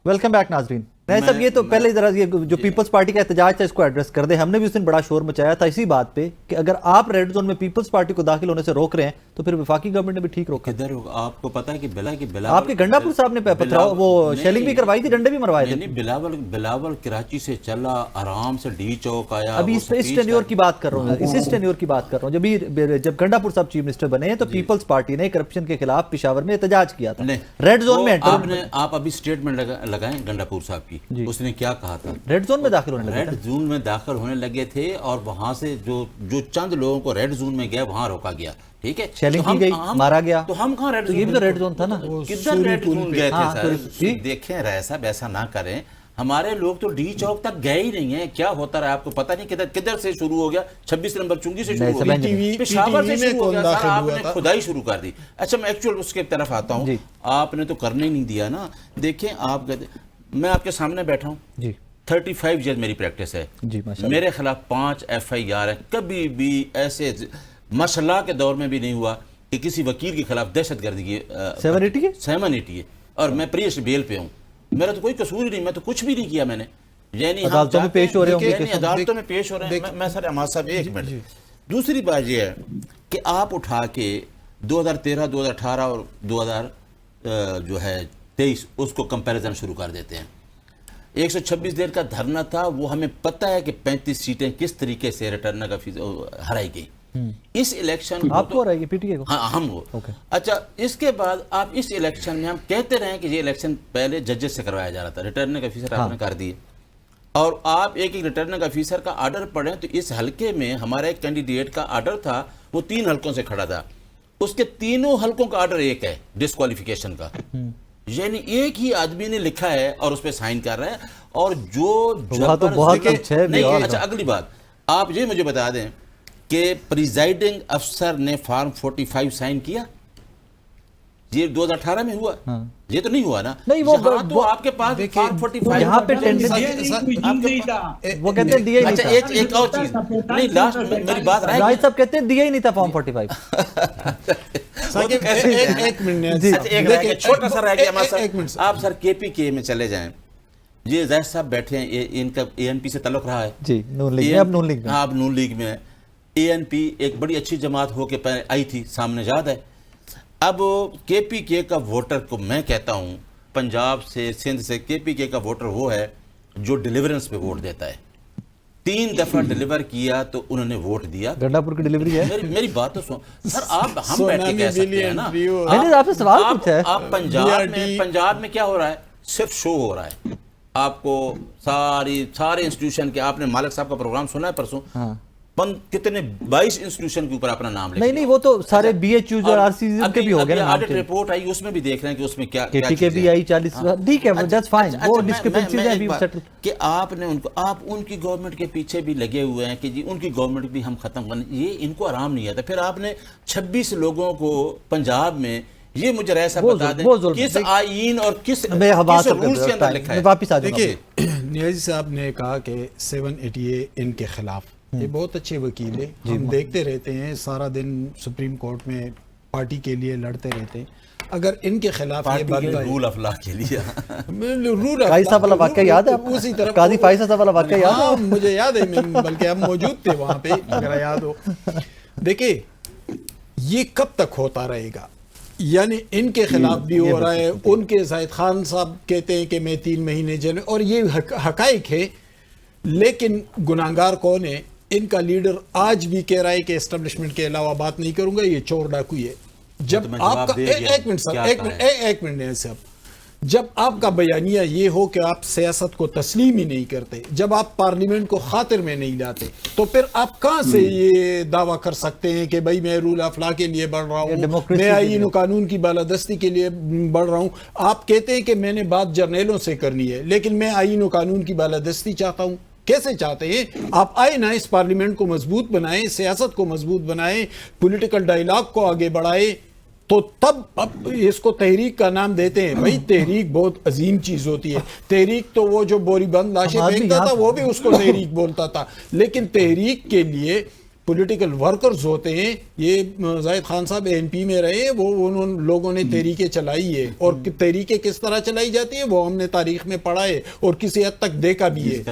Welcome back ناظرین. صاحب یہ تو پہلے ذرا یہ جو پیپلز پارٹی کا احتجاج تھا اس کو ایڈریس کر دیں. ہم نے بھی اس دن بڑا شور مچایا تھا اسی بات پہ کہ اگر آپ ریڈ زون میں پیپلز پارٹی کو داخل ہونے سے روک رہے ہیں تو پھر وفاقی گورنمنٹ نے بھی ٹھیک روکا. کدھر آپ کو پتا ہے کہ آپ کے گنڈا پور صاحب نے وہ شیلنگ بھی کروائی تھی, ڈنڈے بھی مروائے تھے. بلاول کراچی سے چلا آرام سے ڈی چوک آیا. ابھی اس ٹینیور کی بات کر رہا ہوں, اس ٹینیور کی بات کر رہا ہوں. جب گنڈا پور صاحب چیف منسٹر بنے تو پیپلز پارٹی نے کرپشن کے خلاف پشاور میں احتجاج کیا تھا. ریڈ زون میں آپ ابھی اسٹیٹمنٹ لگائیں گنڈا پور صاحب کی, اس نے کیا کہا تھا. ریڈ زون میں داخل ہونے لگے, ریڈ زون میں داخل ہونے لگے تھے اور وہاں سے جو چند لوگوں کو ریڈ زون میں گیا وہاں روکا گیا. ٹھیک ہے, شیلنگ کی گئی, مارا گیا. تو ہم کہاں ریڈ زون, یہ بھی تو ریڈ زون تھا نا. کدھر ریڈ زون گئے تھے سر. دیکھیں رائے صاحب ایسا نہ کریں, ہمارے لوگ تو ڈی چوک تک گئے ہی نہیں ہیں. کیا ہوتا رہا آپ کو پتہ نہیں کدھر سے شروع ہو گیا. 26 نمبر چنگی سے شروع ہو گیا, پشاور سے شروع ہو گیا. سر آپ نے کھدائی شروع کر دی. اچھا میں ایکچوئل اس کے طرف آتا ہوں. آپ نے تو کرنے ہی نہیں دیا نا. دیکھیں آپ میں آپ کے سامنے بیٹھا ہوں جی, 35 ایئر میری پریکٹس ہے جی, میرے خلاف 5 FIR ہے. کبھی بھی ایسے ماشاءاللہ کے دور میں بھی نہیں ہوا کہ کسی وکیل کے خلاف دہشت گردی کی 780 ہے اور میں پریش بیل پہ ہوں. میرا تو کوئی قصور ہی نہیں, میں تو کچھ بھی نہیں کیا میں نے. یعنی عدالتوں میں پیش ہو رہے ہوں, عدالتوں میں پیش ہو رہے ہیں. میں سر احمد صاحب ایک منٹ. دوسری بات یہ ہے کہ آپ اٹھا کے 2013 2018 اور 2023 اس کو کمپیریزن شروع کر دیتے ہیں. 126 دیر کا دھرنا تھا, وہ ہمیں پتہ ہے کہ 35 سیٹیں کس طریقے سے ریٹرن کا فیس ہرائی گئی. اس الیکشن آپ کو ہرائی گئی پی ٹی اے کو. ہاں ہم وہ. اچھا اس کے بعد آپ اس الیکشن میں ہم کہتے رہے کہ یہ الیکشن پہلے ججز سے کروایا جا رہا تھا. ریٹرن کا فیسر آپ نے کر دیے اور آپ ایک ریٹرن کا فیسر کا آرڈر پڑھیں تو اس حلقے میں ہمارا ایک کینڈیڈیٹ کا آرڈر تھا, وہ 3 حلقوں سے کھڑا تھا. اس کے تینوں حلقوں کا آرڈر ایک ہے ڈسکوالیفیکیشن کا. یعنی ایک ہی آدمی نے لکھا ہے اور اس پہ سائن کر رہا ہے. اور اچھا اگلی بات آپ یہ مجھے بتا دیں کہ پریزائڈنگ افسر نے فارم 45 سائن کیا. یہ 2018 میں ہوا, یہ تو نہیں ہوا نا. تو آپ کے پاس فارم 45 یہاں پہ وہ کہتے ہیں دیا ہی نہیں تھا. ایک اور چیز نہیں, لاسٹ میری بات رہے راج صاحب کہتے ہیں دیا ہی نہیں تھا فارم 45. ایک منٹ چھوٹا سا رہ گیا. آپ سر KPK میں چلے جائیں. یہ زید صاحب بیٹھے ہیں, ان کا ANP سے تعلق رہا ہے جی, نون لیگ. اب نون لیگ میں, اب نون لیگ میں. ANP ایک بڑی اچھی جماعت ہو کے آئی تھی, سامنے یاد ہے. اب KPK کا ووٹر کو میں کہتا ہوں پنجاب سے سندھ سے KPK کا ووٹر وہ ہے جو ڈیلیورنس پہ ووٹ دیتا ہے. 3 دفعہ ڈیلیور کیا تو انہوں نے ووٹ دیا. گنڈا پور کی ڈیلیوری ہے. میری بات تو سن سر, آپ ہم بیٹھ کے کہہ سکتے ہیں نا. میں نے آپ سے سوال پوچھا ہے. آپ پنجاب میں کیا ہو رہا ہے, صرف شو ہو رہا ہے. آپ کو سارے انسٹیٹیوشن کے, آپ نے مالک صاحب کا پروگرام سنا ہے پرسوں, کتنے 22 انسٹیٹیوشن کے اوپر اپنا نام لکھا. نہیں وہ تو سارے BHUs اور RCs کے بھی ہو گئے. آڈٹ رپورٹ آئی, اس میں بھی دیکھ رہے ہیں کہ اس میں کیا KPK بھی آئی 40. ٹھیک ہے, دیٹس فائن. وہ ڈسکرپنسیز ہیں بھی سیٹل کہ آپ نے ان کو, آپ ان کی گورنمنٹ کے پیچھے بھی لگے ہوئے ہیں کہ جی ان کی گورنمنٹ بھی ہم ختم کریں. یہ ان کو آرام نہیں آتا. پھر آپ نے 26 لوگوں کو پنجاب میں, یہ مجھے ایسا بتا دیں کس آئین اور کس رولز کے اندر لکھا ہے. واپس آ دیکھیے نیازی صاحب نے کہا کہ 780 ان کے خلاف, یہ بہت اچھے وکیل ہیں. ہم دیکھتے رہتے ہیں سارا دن سپریم کورٹ میں پارٹی کے لیے لڑتے رہتے ہیں. اگر ان کے خلاف یہ بات رول آف لا کے لیے قاضی صاحب والا واقعہ یاد ہے, اسی طرح قاضی فائز صاحب والا واقعہ یاد ہے. مجھے یاد ہے, بلکہ ہم موجود تھے وہاں پہ, اگر یاد ہو. دیکھیے یہ کب تک ہوتا رہے گا. یعنی ان کے خلاف بھی ہو رہا ہے. ان کے زاہد خان صاحب کہتے ہیں کہ میں 3 مہینے جیل, اور یہ حقائق ہے. لیکن گناہگار کون ہے؟ ان کا لیڈر آج بھی کہہ رہا ہے کہ اسٹیبلشمنٹ کے علاوہ بات نہیں کروں گا, یہ چور ڈاکوئی ہے. جب آپ کا ایک منٹ صاحب, جب آپ کا بیانیہ یہ ہو کہ آپ سیاست کو تسلیم ہی نہیں کرتے, جب آپ پارلیمنٹ کو خاطر میں نہیں لاتے, تو پھر آپ کہاں سے یہ دعویٰ کر سکتے ہیں کہ بھائی میں رول آف لا کے لیے بڑھ رہا ہوں, میں آئین و قانون کی بالادستی کے لیے بڑھ رہا ہوں. آپ کہتے ہیں کہ میں نے بات جرنیلوں سے کرنی ہے, لیکن میں آئین و قانون کی بالادستی چاہتا ہوں. کیسے چاہتے ہیں آپ؟ آئے نا اس پارلیمنٹ کو مضبوط بنائیں, سیاست کو مضبوط بنائیں, پولیٹیکل ڈائیلاگ کو آگے بڑھائیں, تو تب اب اس کو تحریک کا نام دیتے ہیں. بھائی تحریک بہت عظیم چیز ہوتی ہے. تحریک تو وہ جو بوری بند لاشیں پھینکتا تھا وہ بھی اس کو تحریک بولتا تھا. لیکن تحریک کے لیے پولیٹیکل ورکرز ہوتے ہیں. یہ زاہد خان صاحب ANP میں رہے, وہ ان لوگوں نے تحریکیں چلائی ہے, اور تحریکیں کس طرح چلائی جاتی ہیں وہ ہم نے تاریخ میں پڑھا ہے اور کسی حد تک دیکھا بھی ہے.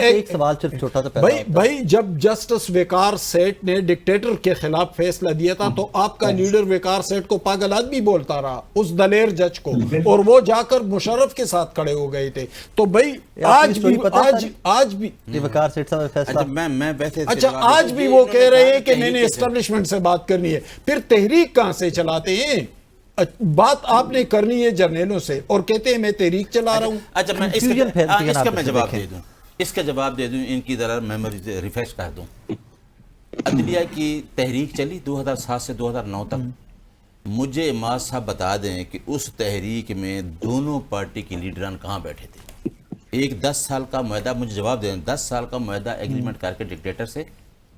ایک سوال صرف چھوٹا سا بھائی جب جسٹس وقار سیٹھ نے ڈکٹیٹر کے خلاف فیصلہ دیا تھا تو آپ کا لیڈر وقار سیٹھ کو پاگل آدمی بولتا رہا, اس دلیر جج کو, اور وہ جا کر مشرف کے ساتھ کھڑے ہو گئے تھے. تو بھائی آج بھی وقار سیٹھ صاحب فیصلہ, میں ویسے اچھا آج بھی وہ کہہ رہے ہیں کہ میں نے اسٹیبلشمنٹ سے بات کرنی ہے. پھر تحریک کہاں سے چلاتے ہیں؟ بات آپ نے کرنی ہے جرنیلوں سے, اور کہتے ہیں میں تحریک چلا رہا ہوں. اچھا میں اس کا میں جواب دے دوں, اس کا جواب دے دوں, ان کی ذرا میموری ریفریش کر دوں. عدلیہ کی تحریک چلی 2007 سے 2009 تک. مجھے اماد صاحب بتا دیں کہ اس تحریک میں دونوں پارٹی کے لیڈران کہاں بیٹھے تھے. ایک 10 سال کا معاہدہ, مجھے جواب دیں, 10 سال کا معاہدہ ایگریمنٹ کر کے ڈکٹیٹر سے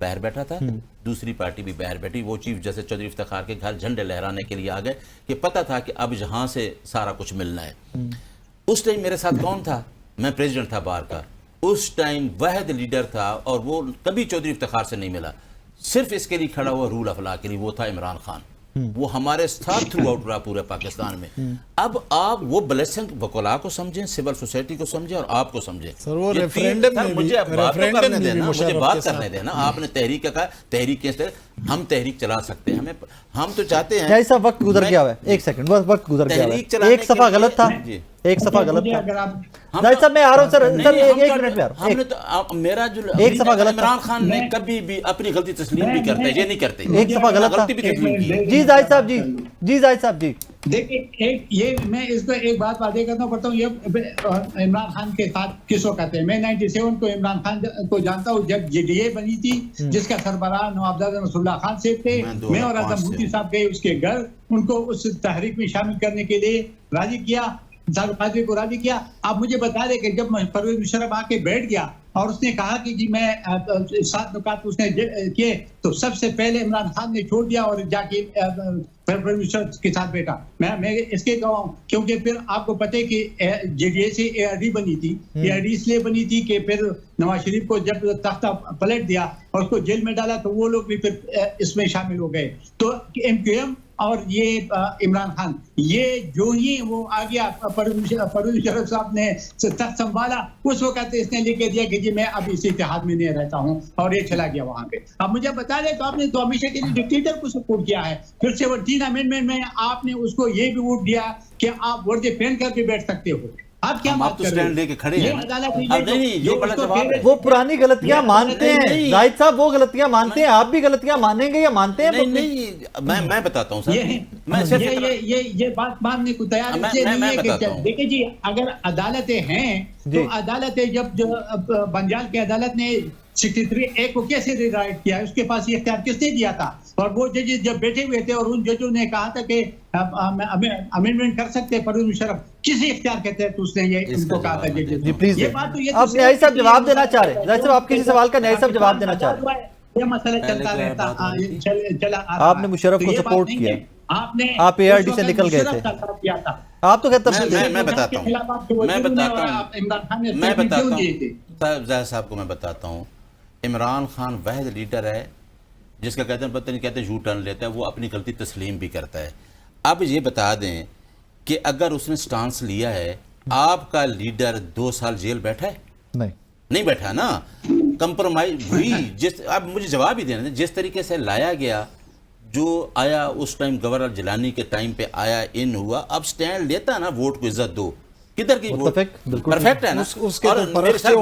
باہر بیٹھا تھا, دوسری پارٹی بھی باہر بیٹھی. وہ چیف جسٹس چودھری افتخار کے گھر جھنڈے لہرانے کے لیے آ گئے کہ پتہ تھا کہ اب یہاں سے سارا کچھ ملنا ہے. اس ٹائم میرے ساتھ کون تھا؟ میں پریزیڈنٹ تھا بار کا. اس ٹائم واحد لیڈر تھا, اور وہ کبھی چودھری افتخار سے نہیں ملا, صرف اس کے لیے کھڑا ہوا رول آف لا کے لیے, وہ تھا عمران خان. وہ ہمارے ساتھ تھرو آؤٹ رہا پورے پاکستان میں. اب آپ وہ بلیسنگ وکلاء کو سمجھیں, سول سوسائٹی کو سمجھیں, اور آپ کو سمجھیں. مجھے بات کرنے دینا. آپ نے تحریک کا کہا, تحریک کے ہم تحریک چلا سکتے ہیں, ہم تو چاہتے ہیں. جیسا وقت گزر گیا ہے, ایک سیکنڈ وقت گزر گیا ہے, ایک صفحہ غلط تھا, ایک صفحہ غلط تھا. جائز صاحب میں آ رہا ہوں سر, ایک منٹ میں آ رہا ہوں. میرا جو ایک صفحہ غلط, عمران خان نے کبھی بھی اپنی غلطی تسلیم بھی کرتے, یہ نہیں کرتے. ایک صفحہ غلط تھا. جی زاہد صاحب, جی زاہد صاحب, جی دیکھیں یہ میں اس کو ایک بات واضح کرنا پڑتا ہوں. یہ عمران خان کے ساتھ کس کو کہتے ہیں؟ میں 97 کو عمران خان کو جانتا ہوں جب JDA بنی تھی, جس کا سربراہ نوابزادہ نصر اللہ خان صاحب تھے. میں اور اعظم بھوٹی صاحب گئے اس کے گھر, ان کو اس تحریک میں شامل کرنے کے لیے راضی کیا, قاضی کو راضی کیا. آپ مجھے بتا دیں کہ جب پرویز مشرف آ کے بیٹھ گیا اور اس نے کہا کہ جی میں 7 نکات اس نے کیے, تو سب سے پہلے عمران خان نے چھوڑ دیا اور جا کے پرویز مشرف کے ساتھ بیٹھا. میں اس کے کہا ہوں کیونکہ پھر آپ کو پتہ ہے کہ JDA سے ARD بنی تھی. ARD اس لیے بنی تھی کہ پھر نواز شریف کو جب تختہ پلٹ دیا اور اس کو جیل میں ڈالا تو وہ لوگ بھی پھر اس میں شامل ہو گئے. تو MQM اور یہ عمران خان, یہ جو ہی وہ آ گیا, پرویز مشرف صاحب نے تخت سنبھالا, اس وقت اس نے لکھ دیا کہ جی میں اب اس اتحاد میں نہیں رہتا ہوں, اور یہ چلا گیا وہاں پہ. اب مجھے بتا دیں تو آپ نے تو ہمیشہ کے لیے ڈکٹیٹر کو سپورٹ کیا ہے. پھر 17 امینڈمنٹ میں آپ نے اس کو یہ بھی ووٹ دیا کہ آپ وردی پہن کر بھی بیٹھ سکتے ہو. آپ کیا بات کر رہے ہیں؟ لے کے کھڑے ہیں. وہ پرانی غلطیاں مانتے ہیں زاہد صاحب, وہ غلطیاں مانتے ہیں, آپ بھی غلطیاں مانیں گے یا مانتے ہیں؟ نہیں, میں بتاتا ہوں سر, یہ بات ماننے کو تیار نہیں ہے کہ دیکھیں جی اگر عدالتیں ہیں تو عدالتیں, جب بنجال کی عدالت نے 63A کو کیسے ری رائٹ کیا, اس کے پاس یہ اختیار کس نے دیا تھا؟ اور وہ ججز جب بیٹھے ہوئے تھے اور ان ججوں نے کہا تھا کہ امینڈمنٹ کر سکتے پرویز مشرف, کسی اختیار کے تحت اس نے یہ ان کو کہا تھا ججز. جی پلیز, آپ نیائی صاحب جواب دینا چاہ رہے ہیں. زاہد صاحب آپ کسی سوال کا نیائی صاحب جواب دینا چاہ رہے ہیں. یہ مسئلہ چلتا رہتا چلا, آپ نے مشرف کو سپورٹ کیا, آپ ARD سے نکل گئے تھے, آپ تو کہتے ہیں. میں بتاتا ہوں زاہد صاحب کو, میں بتاتا ہوں. عمران خان واحد لیڈر ہے جس کا کہتے ہیں پتہ نہیں کہتے یو ٹرن لیتا ہے, وہ اپنی غلطی تسلیم بھی کرتا ہے. اب یہ بتا دیں کہ اگر اس نے سٹانس لیا ہے, آپ کا لیڈر 2 سال جیل بیٹھا ہے؟ نہیں بیٹھا نا, کمپرومائز ہوئی. اب مجھے جواب ہی دینا دیں, جس طریقے سے لایا گیا, جو آیا اس ٹائم گورنر جیلانی کے ٹائم پہ آیا, ان ہوا, اب سٹینڈ لیتا نا, ووٹ کو عزت دو, کدھر کی ووٹ پرفیکٹ ہے نا. اس کے تو پرخچے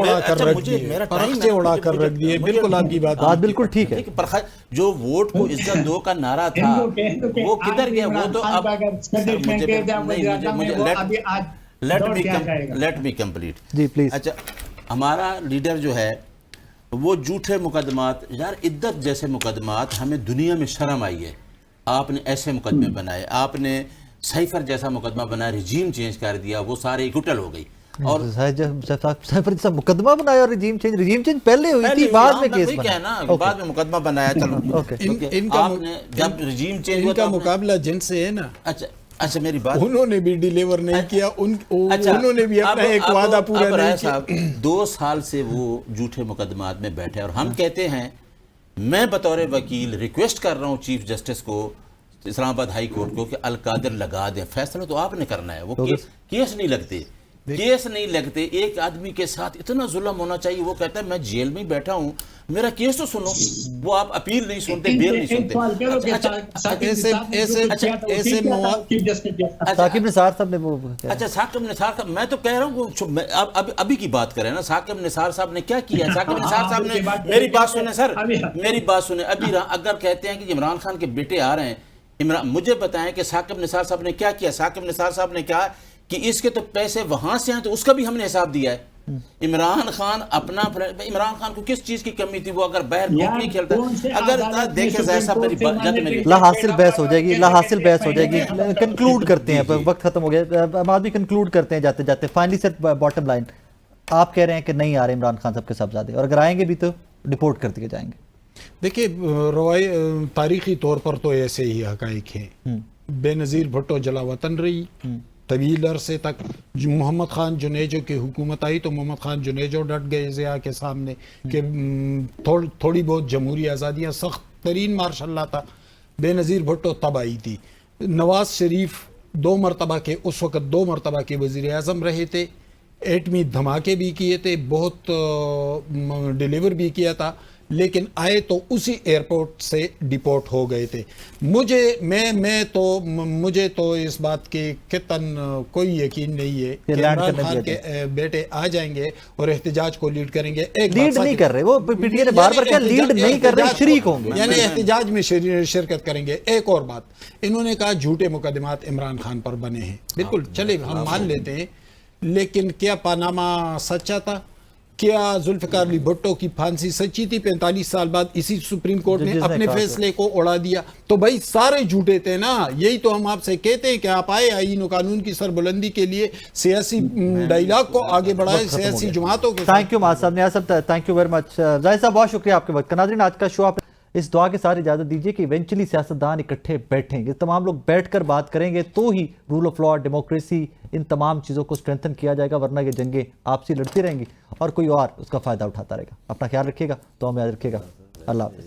اڑا کر رکھ دیے, بالکل آپ کی بات بالکل ٹھیک ہے. جو ووٹ کو عزت دو کا نعرہ تھا وہ کدھر گیا؟ وہ تو اب لیٹ می کمپلیٹ. جی پلیز. اچھا, ہمارا لیڈر جو ہے وہ جھوٹے مقدمات, یار عدت جیسے مقدمات ہمیں دنیا میں شرم آئی ہے. آپ نے ایسے مقدمے بنائے, آپ نے سائفر جیسا مقدمہ بنایا, رجیم چینج کر دیا, وہ سارے گٹل ہو گئی. اور سائفر جیسا مقدمہ بنایا اور رجیم چینج پہلے ہوئی تھی, بعد میں کیس بنا, بعد میں مقدمہ بنایا. چلو آپ نے جب رجیم چینج ہوا, ان کا مقابلہ جن سے ہے نا. اچھا میری بات, انہوں نے بھی ڈیلیور نہیں کیا, انہوں نے بھی اپنا ایک وعدہ پورا نہیں کیا. 2 سال سے وہ جھوٹے مقدمات میں بیٹھے, اور ہم کہتے ہیں میں بطور وکیل ریکویسٹ کر رہا ہوں چیف جسٹس کو اسلام آباد ہائی کورٹ کو کہ القادر لگا دیں. فیصلہ تو آپ نے کرنا ہے. وہ کیس نہیں لگتے, کیس نہیں لگتے. ایک آدمی کے ساتھ اتنا ظلم ہونا چاہیے. وہ کہتا ہے میں جیل میں بیٹھا ہوں, میرا کیس تو سنو. وہ آپ اپیل نہیں سنتے, بیل نہیں سنتے. ثاقب نثار صاحب نے وہ اچھا ثاقب نثار صاحب, میں تو کہہ رہا ہوں ابھی کی بات کریں نا. ثاقب نثار صاحب نے کیا کیا؟ ثاقب نثار صاحب نے, میری بات سنیں سر, میری بات سنیں. ابھی اگر کہتے ہیں کہ عمران خان کے بیٹے آ رہے ہیں, مجھے بتائیں کہ ثاقب نثار صاحب نے کیا کیا؟ ثاقب نثار صاحب نے کہا کہ اس کے تو پیسے وہاں سے ہیں تو اس کا بھی ہم نے حساب دیا ہے. عمران خان اپنا, عمران خان کو کس چیز کی کمی تھی؟ وہ اگر باہر نہیں کھیلتا. اگر دیکھیں ایسا لا حاصل بحث ہو جائے گی, لا حاصل بحث ہو جائے گی. کنکلوڈ کرتے ہیں, وقت ختم ہو گیا. ہم آدمی کنکلوڈ کرتے ہیں جاتے جاتے. فائنلی سر باٹم لائن, آپ کہہ رہے ہیں کہ نہیں آ رہے عمران خان صاحب کے صاحبزادے, اور اگر آئیں گے بھی تو ڈپورٹ کر دیے جائیں گے. دیکھیے تاریخی طور پر تو ایسے ہی حقائق ہیں. بے نظیر بھٹو جلا وطن رہی طویل عرصے تک. محمد خان جنیجو کی حکومت آئی تو محمد خان جنیجو ڈٹ گئے ضیاء کے سامنے کہ تھوڑی بہت جمہوری آزادیاں, سخت ترین مارشاء اللہ تھا. بے نظیر بھٹو تب آئی تھی. نواز شریف اس وقت 2 مرتبہ کے وزیر اعظم رہے تھے. ایٹمی دھماکے بھی کیے تھے, بہت ڈیلیور بھی کیا تھا, لیکن آئے تو اسی ایئرپورٹ سے ڈیپورٹ ہو گئے تھے. مجھے تو اس بات کی قطعاً کوئی یقین نہیں ہے کہ عمران خان کے بیٹے آ جائیں گے اور احتجاج کو لیڈ کریں گے. لیڈ نہیں کر رہے, وہ پی ٹی آئی نے بار بار کہا لیڈ نہیں کر رہے, شریک ہوں گے, یعنی احتجاج میں شرکت کریں گے. ایک اور بات, انہوں نے کہا جھوٹے مقدمات عمران خان پر بنے ہیں. بالکل چلے ہم مان لیتے ہیں, لیکن کیا پاناما سچا تھا؟ کیا ذوالفقار علی بھٹو کی پھانسی سچی تھی؟ 45 سال بعد اسی سپریم کورٹ نے اپنے فیصلے کو اڑا دیا. تو بھائی سارے جھوٹے تھے نا. یہی تو ہم آپ سے کہتے ہیں کہ آپ آئے آئین و قانون کی سربلندی کے لیے سیاسی ڈائیلاگ کو آگے بڑھائے, سیاسی جماعتوں کے. تھینک یو معاذ صاحب, نیاز صاحب تھینک یو ویری مچ. زاہد صاحب بہت شکریہ آپ کے وقت کا. ناظرین آج کا شو آپ اس دعا کے ساتھ اجازت دیجیے کہ ایونچولی سیاستدان اکٹھے بیٹھیں گے, تمام لوگ بیٹھ کر بات کریں گے تو ہی رول آف لا, ڈیموکریسی, ان تمام چیزوں کو اسٹرینتھن کیا جائے گا, ورنہ یہ جنگیں آپسی لڑتی رہیں گی اور کوئی اور اس کا فائدہ اٹھاتا رہے گا. اپنا خیال رکھیے گا, تو ہمیں یاد رکھیے گا. اللہ حافظ.